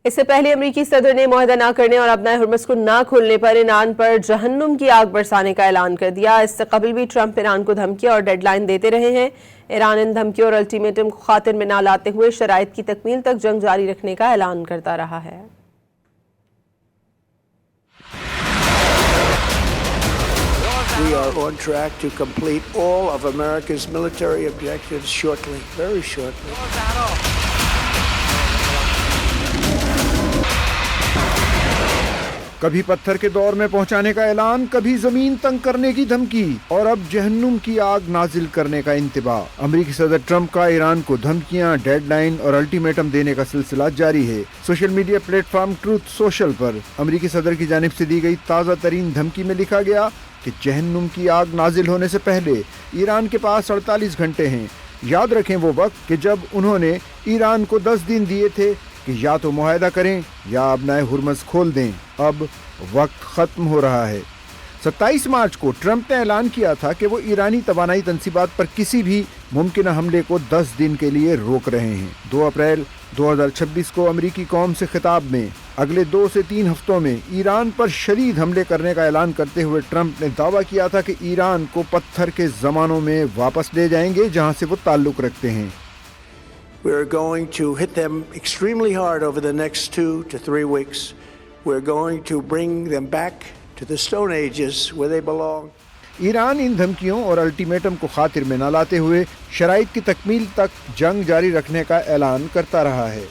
اس سے پہلے امریکی صدر نے معاہدہ نہ کرنے اور اپنا ہرمز کو نہ کھولنے پر ایران پر جہنم کی آگ برسانے کا اعلان کر دیا۔ اس سے قبل بھی ٹرمپ ایران کو دھمکیاں اور ڈیڈ لائن دیتے رہے ہیں۔ ایران ان دھمکیوں اور الٹیمیٹم کو خاطر میں نہ لاتے ہوئے شرائط کی تکمیل تک جنگ جاری رکھنے کا اعلان کرتا رہا ہے۔ We are on track to complete all of America's military objectives shortly, very shortly. کبھی پتھر کے دور میں پہنچانے کا اعلان، کبھی زمین تنگ کرنے کی دھمکی، اور اب جہنم کی آگ نازل کرنے کا انتباہ۔ امریکی صدر ٹرمپ کا ایران کو دھمکیاں، ڈیڈ لائن اور الٹیمیٹم دینے کا سلسلہ جاری ہے۔ Social media platform truth social پر امریکی صدر کی جانب سے دی گئی تازہ ترین دھمکی میں لکھا گیا کہ جہنم کی آگ نازل ہونے سے پہلے ایران کے پاس 48 گھنٹے ہیں۔ یاد رکھیں وہ وقت کہ جب انہوں نے ایران کو 10 دن دیے تھے کہ یا تو معاہدہ کریں یا اپنا ہرمز کھول دیں۔ اب وقت ختم ہو رہا ہے۔ 27 مارچ کو ٹرمپ نے اعلان کیا تھا کہ وہ ایرانی توانائی تنصیبات پر کسی بھی ممکنہ حملے کو 10 دن کے لیے روک رہے ہیں۔ 2 اپریل 2026 کو امریکی قوم سے خطاب میں اگلے 2 سے 3 ہفتوں میں ایران پر شدید حملے کرنے کا اعلان کرتے ہوئے ٹرمپ نے دعویٰ کیا تھا کہ ایران کو پتھر کے زمانوں میں واپس لے جائیں گے جہاں سے وہ تعلق رکھتے ہیں۔ We're going to hit them extremely hard over the next 2 to 3 weeks. We're going to bring them back to the Stone Ages where they belong. Iran ان دھمکیوں اور الٹیمیٹم کو خاطر میں نہ لاتے ہوئے شرائط کی تکمیل تک جنگ جاری رکھنے کا اعلان کرتا رہا ہے۔